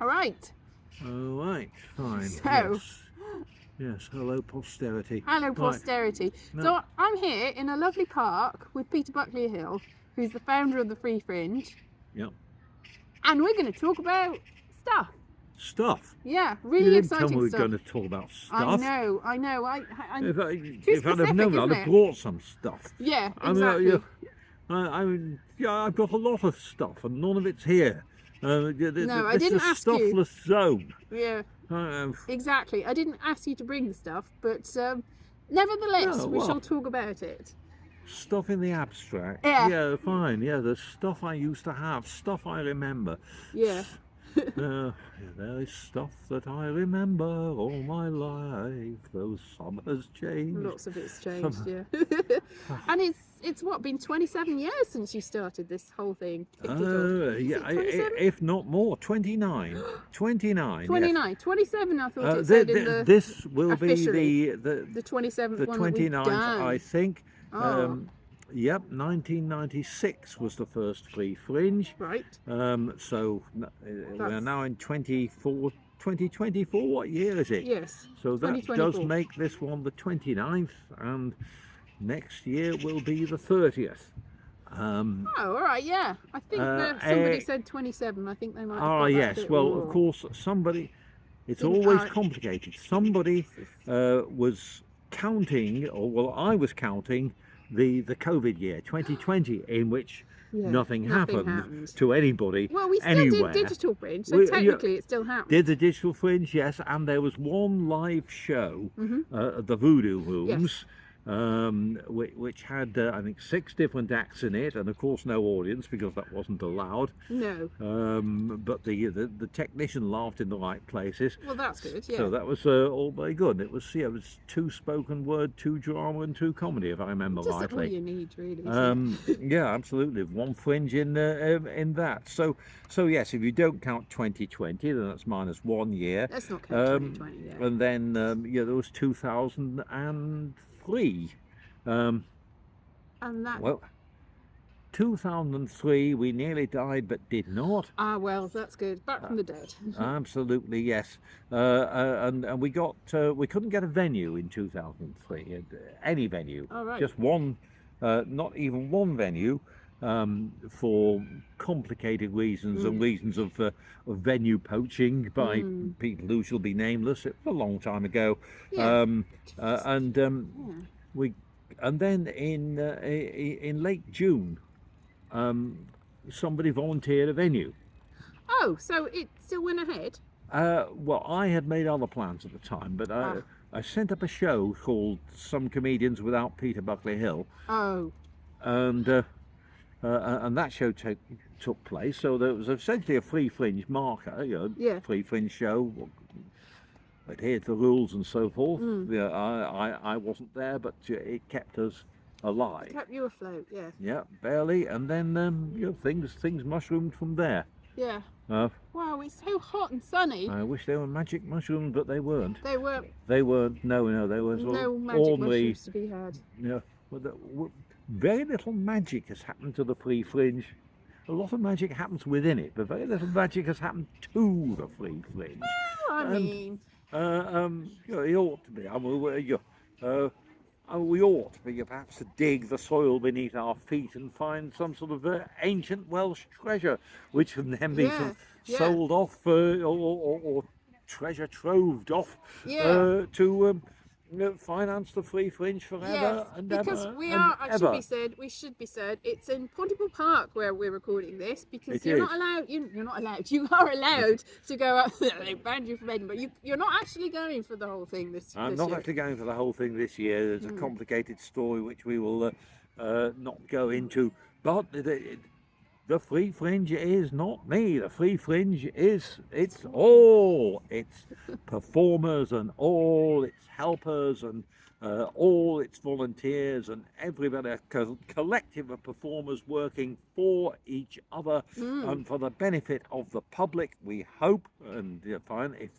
All right. All right, fine. So- Yes, hello posterity. Hello, Right. posterity. No. So I'm here in a lovely park with Peter Buckley Hill, who's the founder of the Free Fringe, Yep. and we're going to talk about stuff. Stuff. Yeah, You really didn't tell me exciting we were stuff. going to talk about stuff. I know. If I'd have specific, known, I'd isn't have it? brought some stuff. Yeah, I mean, exactly. I've got a lot of stuff, and none of it's here. No, I this didn't is a ask you. stuffless zone. Yeah, Uh, exactly. I didn't ask you to bring the stuff, but nevertheless, No, we well. shall talk about it. Stuff in the abstract. Yeah. Fine. Yeah, the stuff I used to have, stuff I remember. Yeah. There is stuff that I remember all my life. Those summers changed. Lots of it's changed, Some- yeah. And it's what, been 27 years since you started this whole thing? kicked it off. Is Yeah, it 27? if not more, 29. 29. 29, Yes. 27 I thought it said in the This will officially, be the 27th the one that we've 29th, done. I think. Oh. Yep, 1996 was the first Free Fringe. Right. So we're That's- now in 2024. What year is it? Yes. So that does 2024. make this one the 29th, and next year will be the 30th. Oh, all right, yeah. I think that somebody said 27. I think they might have got that Yes. bit Well, wrong. of course, somebody. It's Didn't always I- complicated. Somebody was counting, or well, I was counting the COVID year, 2020, in which Yeah, nothing happened happened. to anybody Well, we still anywhere. did digital fringe, so We- yeah, technically it still happened. Did the digital fringe, yes, and there was one live show at the Voodoo Rooms, which had I think 6 different acts in it, and of course no audience because that wasn't allowed. No. But the technician laughed in the right places. Well, that's good, yeah. So that was all very good. It was 2 spoken word, 2 drama, and 2 comedy, if I remember Just all rightly. you need, really. isn't it? Yeah, absolutely. 1 fringe in that. So yes, if you don't count 2020, then that's minus 1 year. Let's not count 2020 yet. And then there was 2003. And that... Well, 2003 we nearly died but did not. Ah, well, that's good. Back from the dead. Absolutely, yes. And we couldn't get a venue in 2003, any venue. All right. Just one, not even one venue, for complicated reasons and reasons of venue poaching by people who shall be nameless. It was a long time ago. Yeah. And then in late June, somebody volunteered a venue. Oh, so it still went ahead? Well, I had made other plans at the time, but I sent up a show called Some Comedians Without Peter Buckley Hill, Oh, and that show took place. So there was essentially a Free Fringe marker, Yeah. Free Fringe show, adhered to the rules and so forth. Yeah, I wasn't there, but it kept us alive. kept you afloat, yeah. Yeah, barely, and then things mushroomed from there. Yeah. Uh, Wow, it's so hot and sunny. I wish they were magic mushrooms, but they weren't. There were They weren't. No, they were sort no of magic ordinary. mushrooms to be had. Very little magic has happened to the Free Fringe. A lot of magic happens within it, but very little magic has happened to the Free Fringe. Well, I mean, It ought to be. We ought perhaps to dig the soil beneath our feet and find some sort of ancient Welsh treasure, which can then be sort of sold off or treasure troved off to finance the Free Fringe forever and because ever we and are, ever. we should be said, it's in Pontypool Park where we're recording this, because It you're is. not allowed, you're not allowed, you are allowed to go up there. They banned you from Edinburgh, but you're not actually going for the whole thing this I'm this not year. actually going for the whole thing this year. There's a complicated story which we will not go into. But the Free Fringe is not me. The Free Fringe it's all its performers and all its helpers and all its volunteers and everybody, a collective of performers working for each other and for the benefit of the public, we hope. And fine, if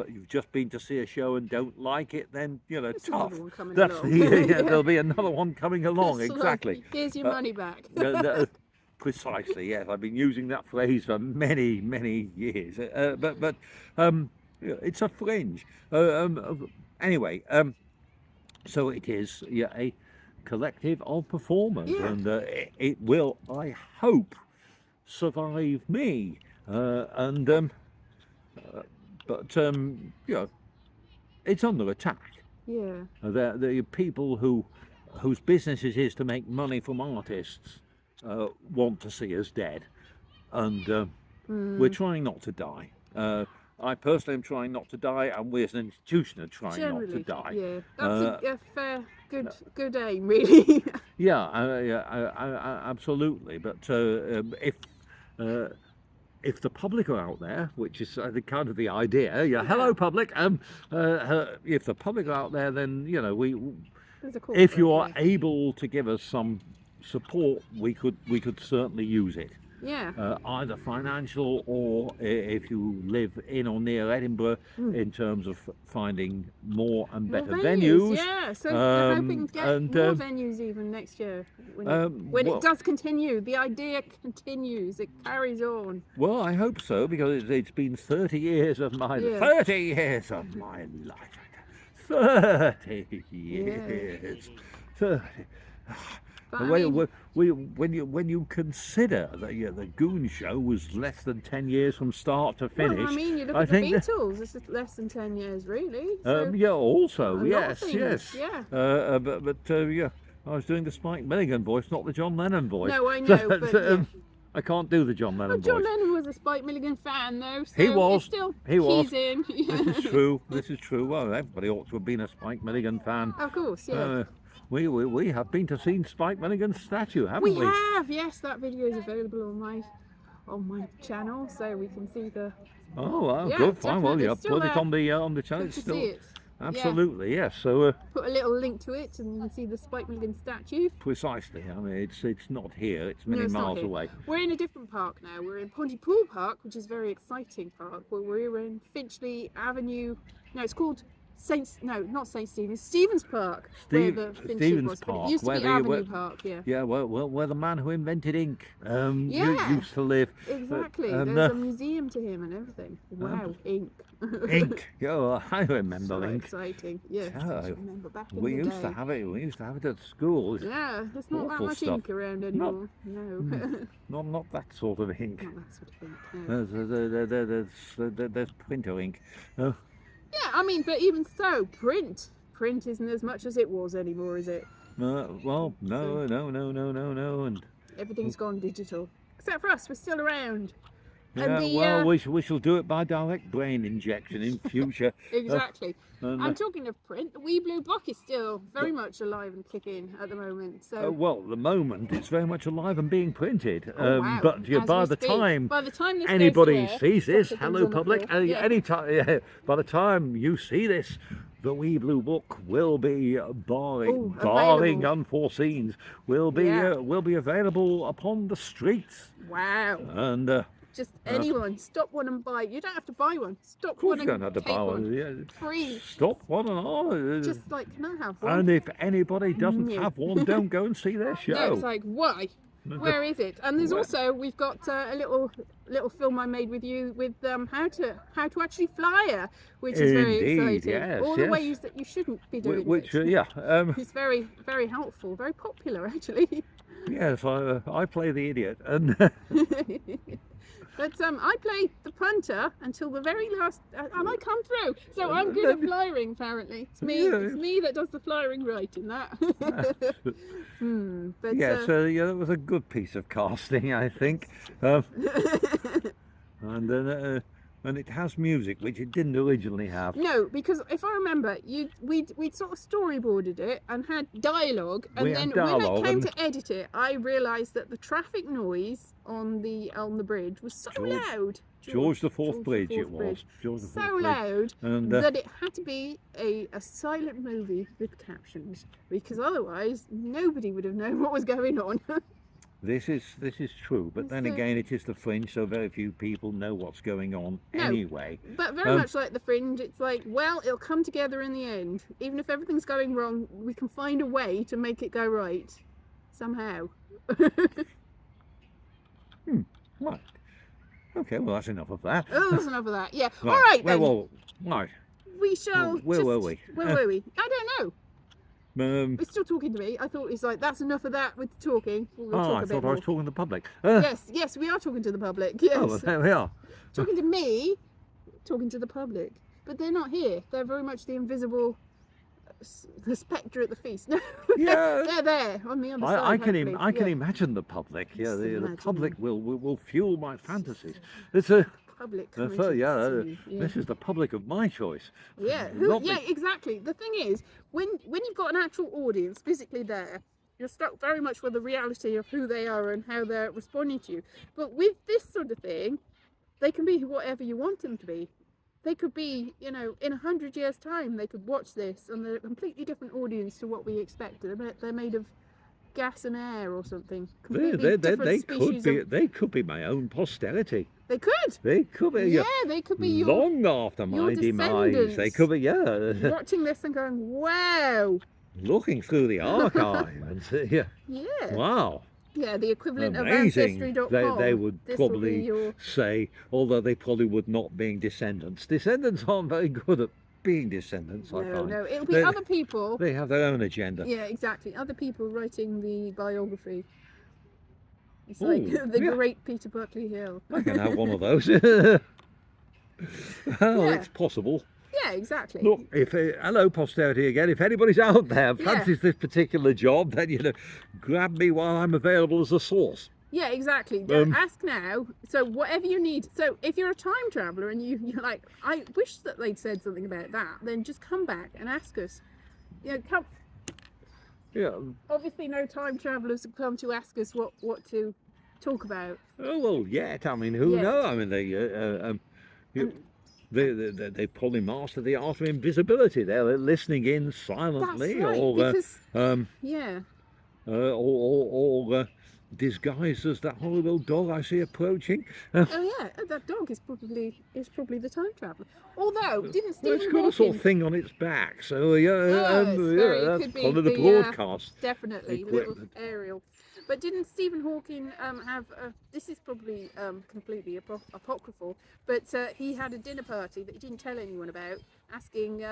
you've just been to see a show and don't like it, then There's tough. another one coming That's along. there'll be another one coming along. It's like, exactly. here's your money back. Precisely, yes. I've been using that phrase for many, many years. But it's a fringe. Anyway, so it is, yeah, a collective of performers, Yeah. and it will, I hope, survive me. But you know, it's under attack. Yeah. The people whose business it is to make money from artists want to see us dead, and we're trying not to die. I personally am trying not to die, and we as an institution are trying not to die. Yeah, that's a fair, good aim, really. Yeah, absolutely. But if the public are out there, which is I think kind of the idea, yeah. Hello, public. If the public are out there, then you know if you are able to give us some support, we could certainly use it. Yeah. Either financial or if you live in or near Edinburgh, in terms of finding more and better venues. Yeah, so we're hoping to get more venues even next year. When it does continue, the idea continues, it carries on. Well, I hope so, because it's been 30 years of my 30 years of my life. 30 years. 30. But when you consider that the Goon Show was less than 10 years from start to finish, well, I mean, you look at the Beatles. It's less than 10 years, really. So yeah, also, yes. Yeah. But yeah, I was doing the Spike Milligan voice, not the John Lennon voice. No, I know, but yeah. I can't do the John Lennon voice. John Lennon was a Spike Milligan fan, though. So he was. He was. This is true. This is true. Well, everybody ought to have been a Spike Milligan fan. Of course, yeah. We have been to see Spike Milligan's statue, haven't we? We have, yes. That video is available on my channel, so we can see the. Oh, well, yeah, good, fine. Well, yeah, put it on the channel. Good to see it. Absolutely, yes. So put a little link to it, and you can see the Spike Milligan statue. Precisely. I mean, it's not here. It's many miles away. We're in a different park now. We're in Pontypool Park, which is a very exciting park. We're in Finchley Avenue. No, it's called not St. Stephen's Park. Stephen's Park. But it used to be Avenue Park, yeah. Yeah, well, where the man who invented ink used to live. Exactly. There's a museum to him and everything. Wow, ink. Ink. Oh, I remember ink. Exciting. Yeah. I remember back in we the used day. to have it. We used to have it at school. Yeah, there's not that much stuff. ink around anymore. No. Not that sort of ink. Not that sort of ink. No. There's printer ink. Yeah, I mean, but even so, print isn't as much as it was anymore, is it? Well, no, and everything's gone digital, except for us. We're still around. Yeah, we shall do it by direct brain injection in future. Exactly. I'm talking of print. The Wee Blue Book is still very much alive and kicking at the moment. So well, at the moment it's very much alive and being printed. Wow. But by the time this anybody goes sees this, hello on public. By the time you see this, the Wee Blue Book will be barring unforeseens, will be available upon the streets. Wow. And just anyone stop one and buy. You don't have to buy one. Stop one and you don't have to buy one. Yeah. Free. Stop one and just like, can I have one? And if anybody doesn't have one, don't go and see their show. No, it's like, why? Where is it? And there's also, we've got a little film I made with you with how to actually flyer, which is very exciting. Yes, all the ways that you shouldn't be doing which it. It's very, very helpful, very popular actually. Yes, I play the idiot, and but I play the punter until the very last, and I come through. So I'm good at flyering. Apparently, it's me. Yeah. It's me that does the flyering right in that. But that was a good piece of casting, I think. And it has music, which it didn't originally have. No, because if I remember, we'd sort of storyboarded it and had dialogue, and then when it came to edit it, I realised that the traffic noise on the bridge was so loud. George IV Bridge it was. So loud that it had to be a silent movie with captions, because otherwise nobody would have known what was going on. This is true, but then again, it is the Fringe, so very few people know what's going on anyway. But very much like the Fringe, it's like, well, it'll come together in the end. Even if everything's going wrong, we can find a way to make it go right somehow. Right. Okay, well, that's enough of that. Oh, that's enough of that. Yeah. Right. All right, then. Right. We shall. Where were we? Where were we? I don't know. It's still talking to me. I thought it's like, that's enough of that with the talking. We'll talk I thought I was talking to the public. Yes, we are talking to the public. Yes. Oh, well, there we are. Talking to me, talking to the public. But they're not here. They're very much the invisible, the spectre at the feast. No, Yeah. they're there on the other side. I can imagine the public. Yeah, the public will fuel my fantasies. It's a public. This is the public of my choice. Yeah, exactly. The thing is, when you've got an actual audience physically there, you're stuck very much with the reality of who they are and how they're responding to you. But with this sort of thing, they can be whatever you want them to be. They could be, in 100 years' time, they could watch this and they're a completely different audience to what we expected. They're made of gas and air or something. They could be my own posterity. They could. They could be. Yeah, they could be long after my demise. They could be. Yeah. Watching this and going, wow. Looking through the archive and see. Yeah. Wow. Yeah, the equivalent Amazing. of Ancestry.com. They would probably say, although they probably would not, being descendants. Descendants aren't very good at being descendants, I find. No, it'll be other people. They have their own agenda. Yeah, exactly. Other people writing the biography. It's like the great Peter Buckley Hill. I can have one of those. It's possible. Yeah, exactly. Look, hello posterity again. If anybody's out there fancies this particular job, then grab me while I'm available as a source. Yeah, exactly. Ask now. So whatever you need. So if you're a time traveller and you're like, I wish that they'd said something about that, then just come back and ask us. Come. Yeah. Obviously, no time travellers have come to ask us what to talk about. Oh well, yet. I mean, who knows? I mean, they probably master the art of invisibility. They're listening in silently, that's right, or disguised as that horrible little dog I see approaching. That dog is probably the time traveller. Although, didn't Stephen it's got a sort of thing on its back, so that's probably the broadcast. Definitely, little aerial. But didn't Stephen Hawking have? This is probably completely apocryphal, but he had a dinner party that he didn't tell anyone about, asking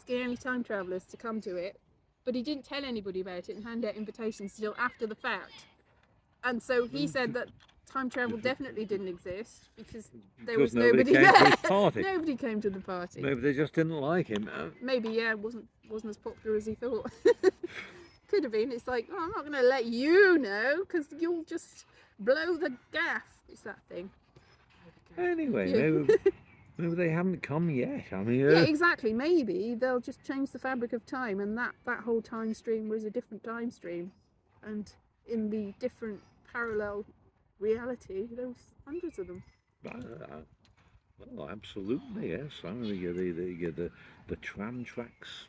any time travellers to come to it, but he didn't tell anybody about it and hand out invitations till after the fact. And so he said that time travel definitely didn't exist because there was nobody there. Nobody came to the party. Maybe they just didn't like him. Maybe wasn't as popular as he thought. Could have been. It's like, I'm not going to let you know because you'll just blow the gaff. It's that thing. Anyway, maybe they haven't come yet. I mean, yeah, exactly. Maybe they'll just change the fabric of time, and that whole time stream was a different time stream, and in the different parallel reality, there was hundreds of them. Well, absolutely, yes. I mean, the tram tracks.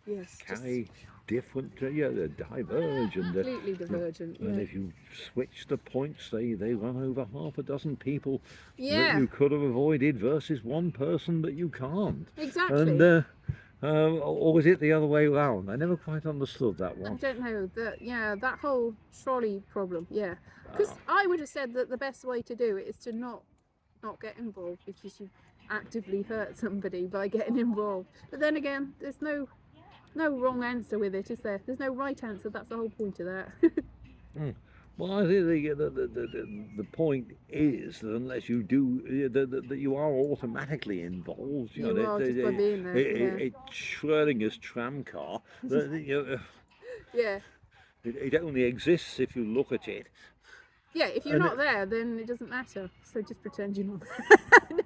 Yes, carry different, they diverge, completely divergent. And if you switch the points, they run over half a dozen people that you could have avoided versus one person that you can't. Exactly. And or was it the other way around? I never quite understood that one. I don't know. That whole trolley problem. Yeah, because I would have said that the best way to do it is to not get involved because you actively hurt somebody by getting involved. But then again, there's no wrong answer with it, is there? There's no right answer. That's the whole point of that. Well, I think the point is that unless you do, that you are automatically involved. You are just by being there. It's Schrodinger's tram car. Yeah. It only exists if you look at it. Yeah, if you're not there, then it doesn't matter. So just pretend you're not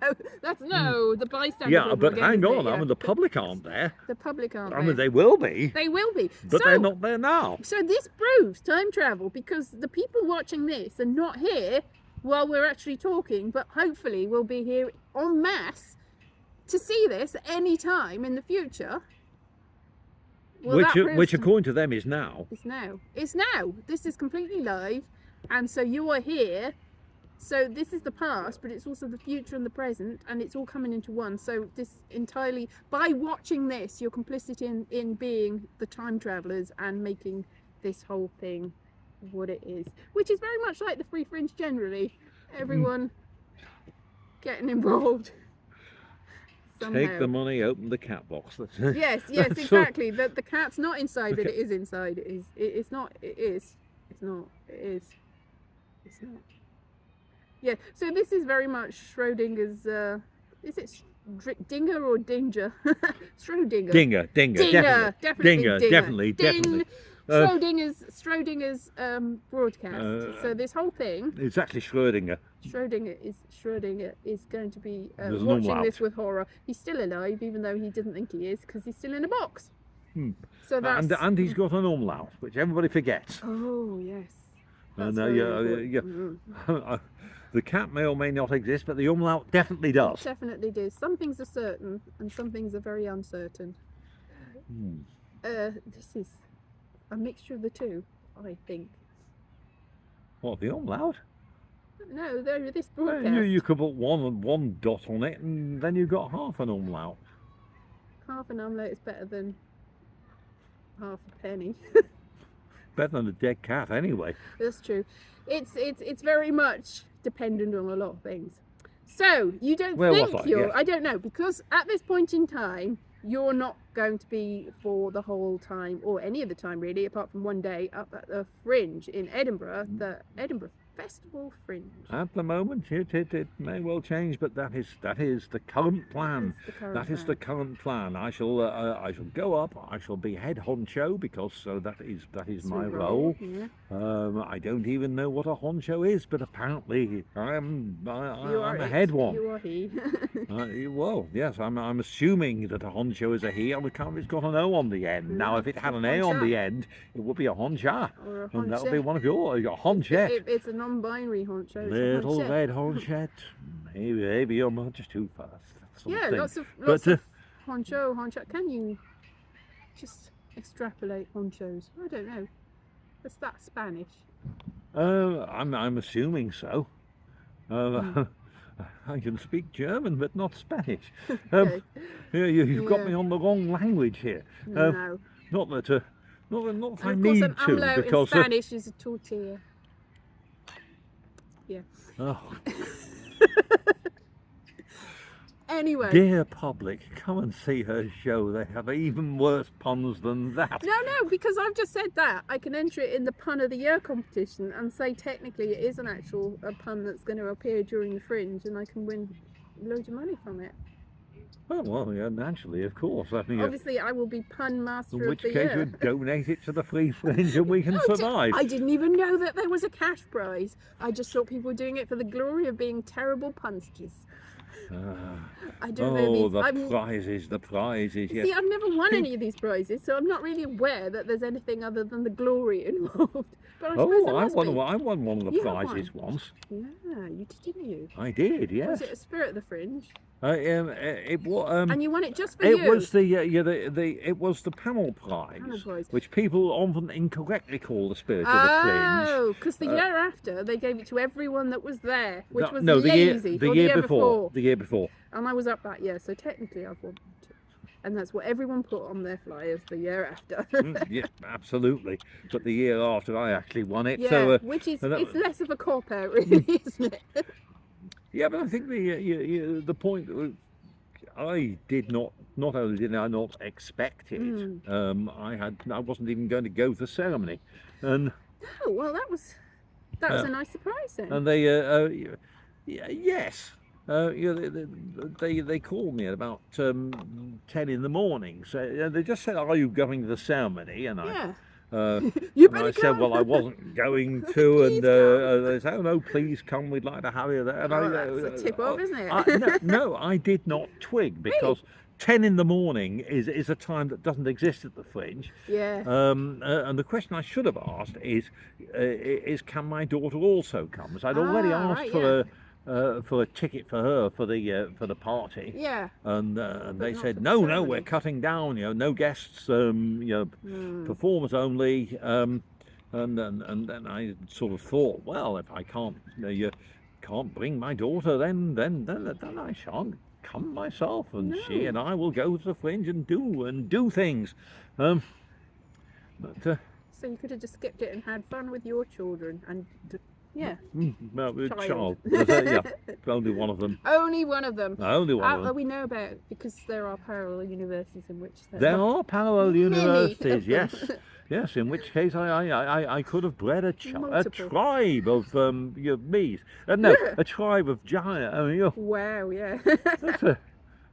there. The bystander. Yeah, but hang on. I mean, the public aren't there. The public aren't there. I mean, they will be. They will be. But they're not there now. So this proves time travel because the people watching this are not here while we're actually talking, but hopefully we'll be here en masse to see this any time in the future. Well, which according to them is now. It's now. This is completely live. And so you are here, so this is the past, but it's also the future and the present, and it's all coming into one. So this entirely, by watching this, you're complicit in being the time travellers and making this whole thing what it is, which is very much like the Free Fringe generally. Everyone getting involved. Somehow. Take the money, open the cat box. Yes, exactly. The cat's not inside, but it is inside. It's not. It is. It's not. It is. It's not. Yeah. So this is very much Schrodinger's. Is it Dinger or Dinger? Schrodinger. Dinger, definitely. Schrodinger's broadcast. So this whole thing. Exactly, Schrodinger. Schrodinger is going to be There's watching this with horror. He's still alive, even though he doesn't think he is, because he's still in a box. So that's and he's got an umlaut, which everybody forgets. Oh yes. And the cat may or may not exist, but the umlaut definitely does. It definitely does. Some things are certain, and some things are very uncertain. This is a mixture of the two, I think. What, the umlaut? No, this broadcast. You could put one dot on it, and then you've got half an umlaut. Half an omelette is better than half a penny. Better than a dead cat, anyway. That's true. It's very much dependent on a lot of things. So you don't think you're? Yes. I don't know, because at this point in time, you're not going to be for the whole time, or any of the time really, apart from one day up at the Fringe in Edinburgh, the Edinburgh Festival Fringe. At the moment, it may well change, but that is the current plan. That is the current plan. I shall go up. I shall be head honcho, because that is my role. Yeah. I don't even know what a honcho is, but apparently I'm a head one. You are he. Well, yes, I'm assuming that a honcho is a he. It's got an O on the end. Now, if it had an A on the end, it would be a honcha, and that would be one of your honchette. It's a non-binary honcho. Little red honchette. Maybe you're much too fast. Yeah, lots of honcho. Can you just extrapolate honchos? I don't know. Is that Spanish? I'm assuming so. I can speak German, but not Spanish. Okay. You've got me on the wrong language here. No. Not that I and need of course, an to, because in Spanish is a tortilla. Yeah. Oh. Anyway. Dear public, come and see her show. They have even worse puns than that. No, because I've just said that. I can enter it in the pun of the year competition and say technically it is a pun that's going to appear during the Fringe, and I can win loads of money from it. Oh, well, yeah, naturally, of course. I mean, obviously, I will be pun master of the year. In which case, you'd donate it to the Free Fringe and we can survive. I didn't even know that there was a cash prize. I just thought people were doing it for the glory of being terrible punsters. I don't know the prizes, yes. See, I've never won any of these prizes, so I'm not really aware that there's anything other than the glory involved. But I won one of the prizes once. Yeah, you did, didn't you? I did, yes. Was it a Spirit of the Fringe? It was. And you won it just for you. It was it was the panel prize, which people often incorrectly call the Spirit of the Fringe. Oh, because the year after they gave it to everyone that was there, which was lazy. The year before. The year before. And I was up that year, so technically I've won too. And that's what everyone put on their flyers the year after. Yeah, absolutely. But the year after I actually won it. Yeah, so, which is it's less of a cop out, really, isn't it? Yeah, but I think the point I did not only did I not expect it, I wasn't even going to go to the ceremony, and oh well, that was a nice surprise then. And they yes. They called me at about 10 in the morning. So they just said, "Are you going to the ceremony?" And I said, "Well, I wasn't going to." And they said, "Oh no, please come. We'd like to have you there." And that's a tip off, isn't it? No, I did not twig, because 10 in the morning is a time that doesn't exist at the Fringe. Yeah. And the question I should have asked is can my daughter also come? So I'd already asked for a ticket for her for the party. Yeah. And they said no, we're cutting down. No guests. Performers only. And then I sort of thought, well, if I can't bring my daughter, then I shan't come myself, and she and I will go to the Fringe and do things. So you could have just skipped it and had fun with your children, and Yeah. Child. Yeah, only one of them. Only one of them. Only one of them. We know about it because there are parallel universities in which there are parallel many universities. Yes, yes. In which case, I could have bred a tribe of bees. No, a tribe of giant. I mean, wow. Yeah.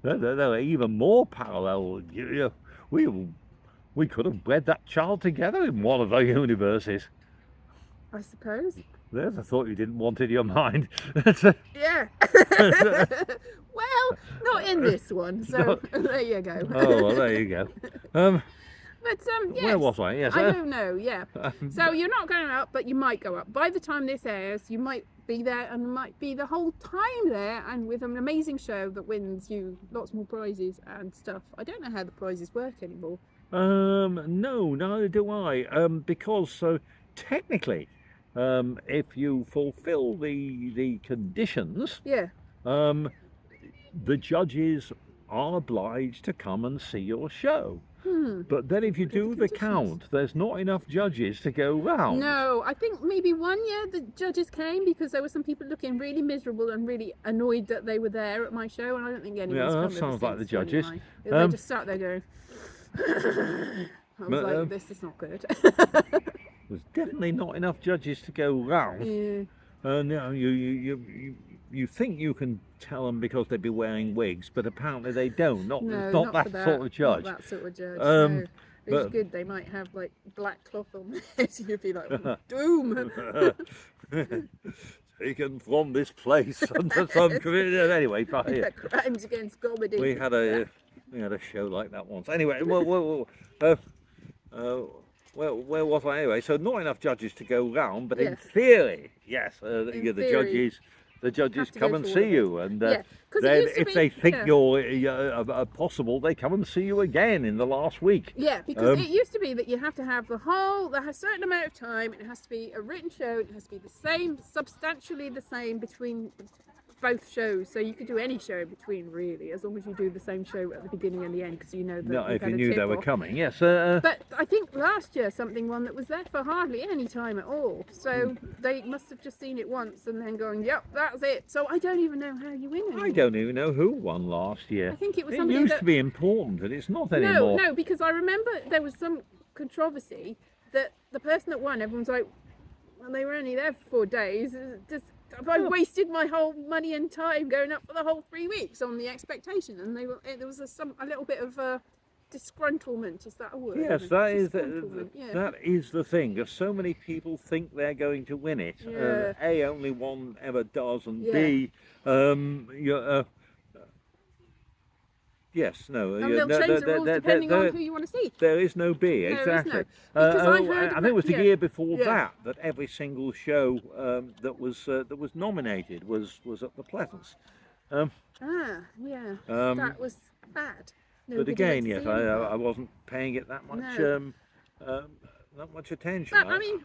there are even more parallel. We could have bred that child together in one of our universities. I suppose. There's a thought you didn't want in your mind. Yeah. Well, not in this one. So there you go. Oh, well, there you go. But yes, where was I? Yes, I don't know. Yeah. So you're not going up, but you might go up. By the time this airs, you might be there and might be the whole time there, and with an amazing show that wins you lots more prizes and stuff. I don't know how the prizes work anymore. No, neither do I. Because technically, if you fulfil the conditions, yeah, the judges are obliged to come and see your show. But then if you do the count, there's not enough judges to go round. No, I think maybe one year the judges came because there were some people looking really miserable and really annoyed that they were there at my show, and I don't think anyone's come. That sounds like the judges. They just sat there going. I was like, this is not good. There's definitely not enough judges to go round. Yeah. And you think you can tell them because they'd be wearing wigs, but apparently they don't. Not that sort of judge. Not that sort of judge. No. It's good. They might have like black cloth on their heads. You'd be like, doom. Taken from this place under some anyway. Crimes against comedy. We had a show like that once. Anyway, where was I anyway? So not enough judges to go round, but in theory, yes, the judges come and see you, and then if they think you're possible, they come and see you again in the last week. Yeah, because it used to be that you have to have a certain amount of time, and it has to be a written show, it has to be the same, substantially the same between both shows, so you could do any show in between, really, as long as you do the same show at the beginning and the end, because you know that. No, if you knew they were coming, yes. But I think last year something won that was there for hardly any time at all, so they must have just seen it once and then going, yep, that's it. So I don't even know how you win anymore. I don't even know who won last year. I think it was somebody It used to be important, and it's not anymore. No, because I remember there was some controversy that the person that won, everyone's like, well, they were only there for 4 days. I wasted my whole money and time going up for the whole 3 weeks on the expectation, and there was a little bit of disgruntlement. Is that a word? Yes, that is the thing. Because so many people think they're going to win it. Yeah. A, only one ever does, and B, yes, no. And they'll change the rules depending on who you want to see. There is no B, exactly. I think it was the year before that every single show that was nominated was at the Pleasance. That was bad. But again, yes, I wasn't paying it that much attention. But, I mean,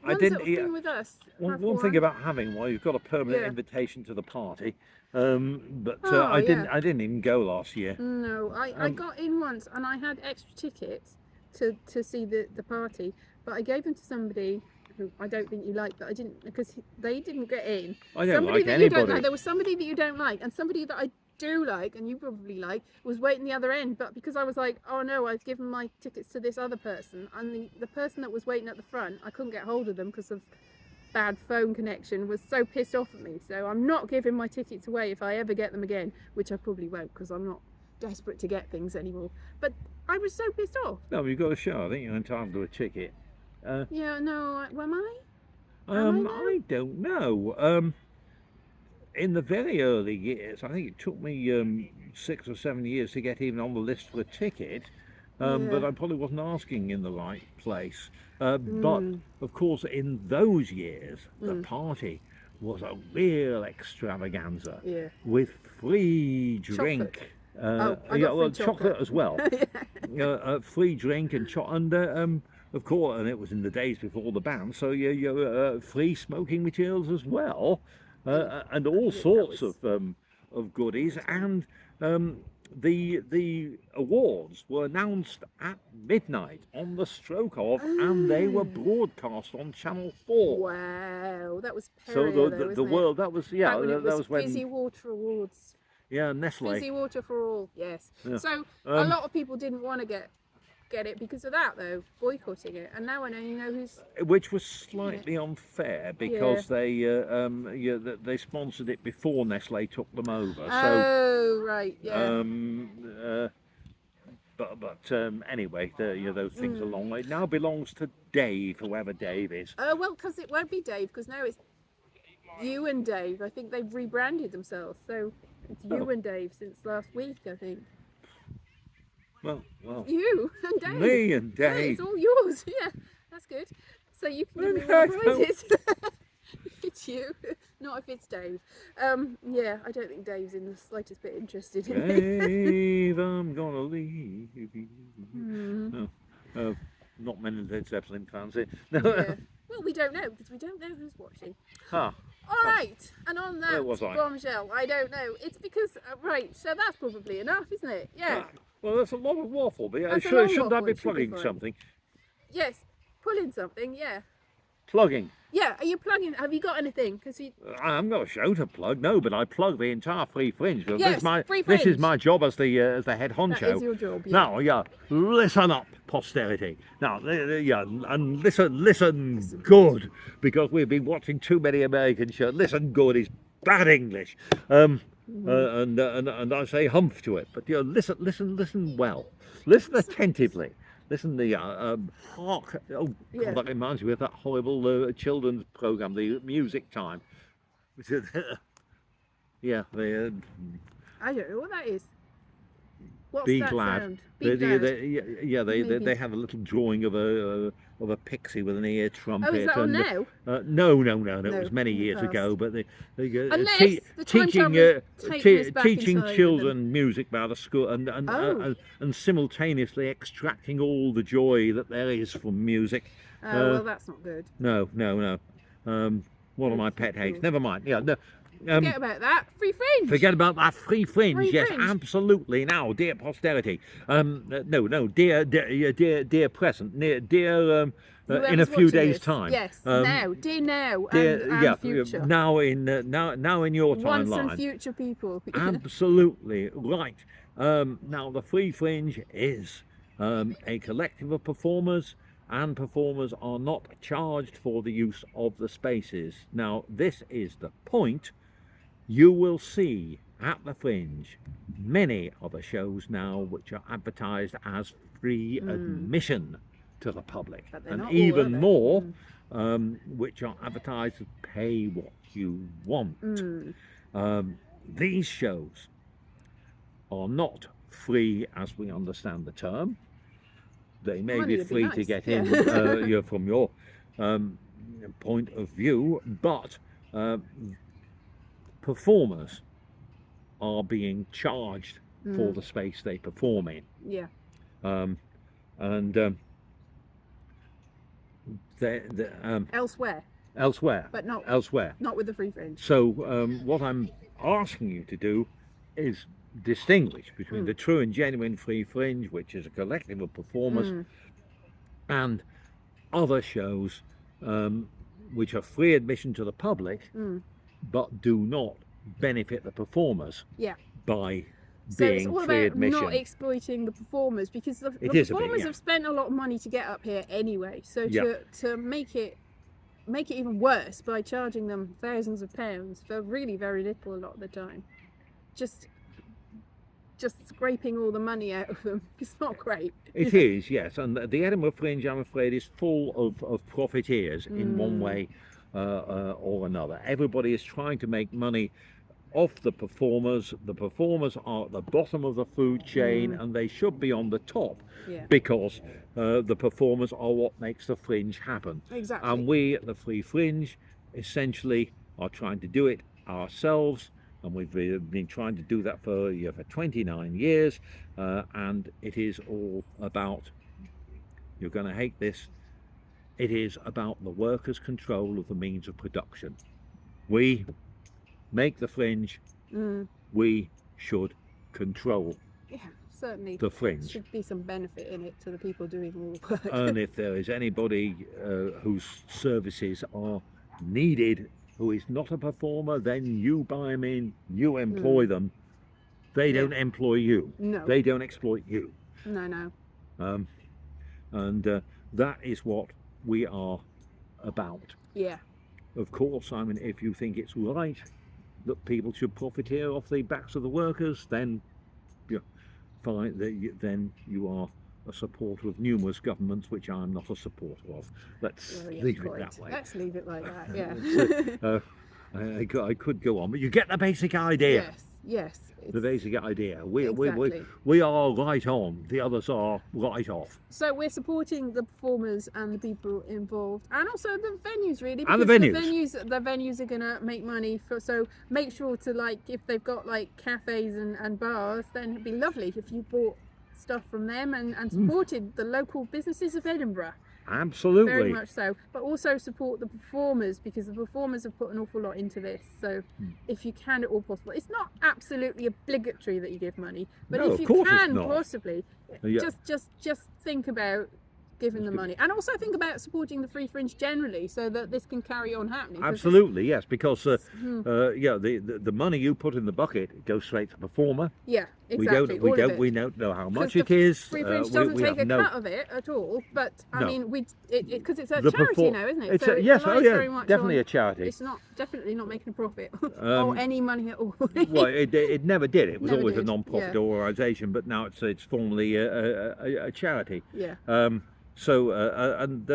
with us. One thing about having one, you've got a permanent invitation to the party. I didn't even go last year. No, I got in once, and I had extra tickets to see the party, but I gave them to somebody who I don't think you like, but I didn't, because they didn't get in. I don't like anybody. There was somebody that you don't like, and somebody that I do like, and you probably like, was waiting the other end, but because I was like, oh no, I've given my tickets to this other person, and the person that was waiting at the front, I couldn't get hold of them because of bad phone connection, was so pissed off at me. So I'm not giving my tickets away if I ever get them again, which I probably won't, because I'm not desperate to get things anymore. But I was so pissed off. No, you've got a show. I think you're entitled to a ticket. Yeah, no, am I? I don't know. In the very early years, I think it took me 6 or 7 years to get even on the list for a ticket. But I probably wasn't asking in the right place. But of course, in those years, the party was a real extravaganza with free drink. Chocolate as well. Free drink and of course, and it was in the days before the ban, so free smoking materials as well, and all sorts of goodies, and the awards were announced at midnight on the stroke of, and they were broadcast on Channel 4. Wow, that was So Perrier, the world, that was, yeah, when it that was when, Fizzy Water Awards. yeah, Nestle. Fizzy Water for all, yes. Yeah. So a lot of people didn't want to get it because of that, though, boycotting it. And now I know you know who's. Which was slightly unfair because they sponsored it before Nestle took them over. Oh, right, yeah. But anyway, those things are long. It now belongs to Dave, whoever Dave is. Oh, well, because it won't be Dave, because now it's you and Dave. I think they've rebranded themselves. So it's you and Dave since last week, I think. Well. You and Dave. Me and Dave. Yeah, it's all yours. Yeah, that's good. So you can give me more prizes. It's you, not if it's Dave. Yeah, I don't think Dave's in the slightest bit interested in me. Dave, I'm gonna leave you. Not many Led Zeppelin fans here. No. Yeah. Well, we don't know because we don't know who's watching. Huh. All right, and on that bombshell, I don't know. It's because right, so that's probably enough, isn't it? Yeah. Well, that's a lot of waffle, but shouldn't I be plugging something? Yes, pulling something. Yeah. Plugging. Yeah, are you plugging? Have you got anything? Because I haven't got a show to plug, no, but I plug the entire Free Fringe. Yes, this is my job as the head honcho. That is your job. Yeah. Now, yeah, listen up, posterity. Now, and listen good, because we've been watching too many American shows. Listen good is bad English, and I say humph to it. But listen well, listen attentively. Listen, hark! Oh, God, that reminds me of that horrible children's program, the Music Time. Yeah, I don't know what that is. What's Be that glad. sound? Be glad. They have a little drawing of a pixie with an ear trumpet. Oh, is that on now? No. It was many years ago. But they Unless the time travelers take us back teaching inside children music about a school and simultaneously extracting all the joy that there is from music. Well, that's not good. No. One of my pet hates. Never mind. Yeah. No. Forget about that. Free Fringe. Forget about that free fringe. Free yes, fringe. Absolutely. Now, dear posterity. No, dear present. Dear. In a few days' time. Yes. Now, and future. Now in your timeline. Once and future people. Absolutely right. Now the Free Fringe is a collective of performers. And performers are not charged for the use of the spaces. Now, this is the point. You will see at the Fringe many other shows now which are advertised as free admission to the public, and even more which are advertised as pay what you want. These shows are not free as we understand the term. They may be free to get in from your point of view, but performers are being charged for the space they perform in. Yeah. Elsewhere. But not elsewhere. Not with the Free Fringe. So what I'm asking you to do is distinguish between the true and genuine Free Fringe, which is a collective of performers, and other shows which are free admission to the public, but do not benefit the performers by being it's all free about admission. Not exploiting the performers, because the performers have spent a lot of money to get up here anyway. So to make it even worse by charging them thousands of pounds for really very little a lot of the time, just scraping all the money out of them. It's not great. It is, yes. And the Edinburgh Fringe, I'm afraid, is full of profiteers in one way or another. Everybody is trying to make money off the performers. The performers are at the bottom of the food chain, and they should be on the top, because the performers are what makes the Fringe happen. Exactly. And we at the Free Fringe essentially are trying to do it ourselves. And we've been trying to do that for 29 years, and it is all about, you're going to hate this, it is about the workers' control of the means of production. We make the Fringe, we should control Yeah, certainly. the Fringe. There should be some benefit in it to the people doing all the work. And if there is anybody whose services are needed, who is not a performer, then you buy them in, you employ them. They don't employ you. No. They don't exploit you. No. And that is what we are about. Yeah. Of course, I mean, if you think it's right that people should profiteer off the backs of the workers, then fine. Then you are a supporter of numerous governments, which I'm not a supporter of. Let's leave it that way. Let's leave it like that. Yeah. I could go on, but you get the basic idea. Yes. The basic idea. We are right on. The others are right off. So we're supporting the performers and the people involved, and also the venues, really. And the venues. The venues are gonna make money. So make sure to, like, if they've got like cafes and bars, then it'd be lovely if you bought stuff from them and supported the local businesses of Edinburgh. Absolutely. Very much so. But also support the performers, because the performers have put an awful lot into this. So if you can at all possible, it's not absolutely obligatory that you give money, but no, if you can possibly, just think about giving the money, and also think about supporting the Free Fringe generally, so that this can carry on happening. Absolutely, yes, because the money you put in the bucket goes straight to the performer. Yeah, exactly. We don't know how much it is. Free Fringe doesn't take a cut of it at all, but I mean, because it's a charity now, isn't it? It's definitely a charity. It's definitely not making a profit or any money at all. Well, it never did. It was always a non-profit organisation, but now it's formally a charity. Yeah. So and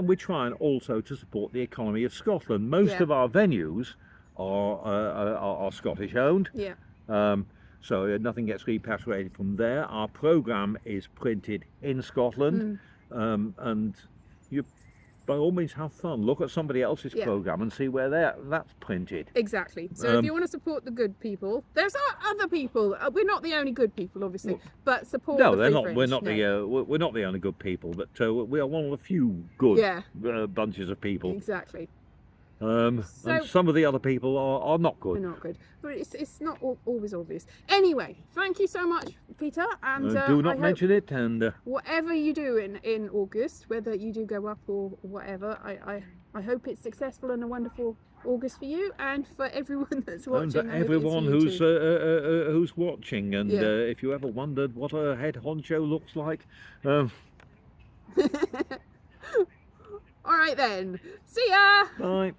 we try and also to support the economy of Scotland. Most of our venues are Scottish owned. Yeah. So nothing gets repatriated from there. Our programme is printed in Scotland, and you by all means have fun. Look at somebody else's programme and see where that's printed. Exactly. So if you want to support the good people, there's other people. We're not the only good people, obviously, but support. No, they're not. We're not we're not the only good people, but we are one of the few good bunches of people. Exactly. And some of the other people are not good. They're not good, but it's not always obvious. Anyway, thank you so much, Peter, and do not mention it. And whatever you do in August, whether you do go up or whatever, I hope it's successful and a wonderful August for you and for everyone that's watching. And for everyone who's watching. And if you ever wondered what a head honcho looks like. All right then. See ya. Bye.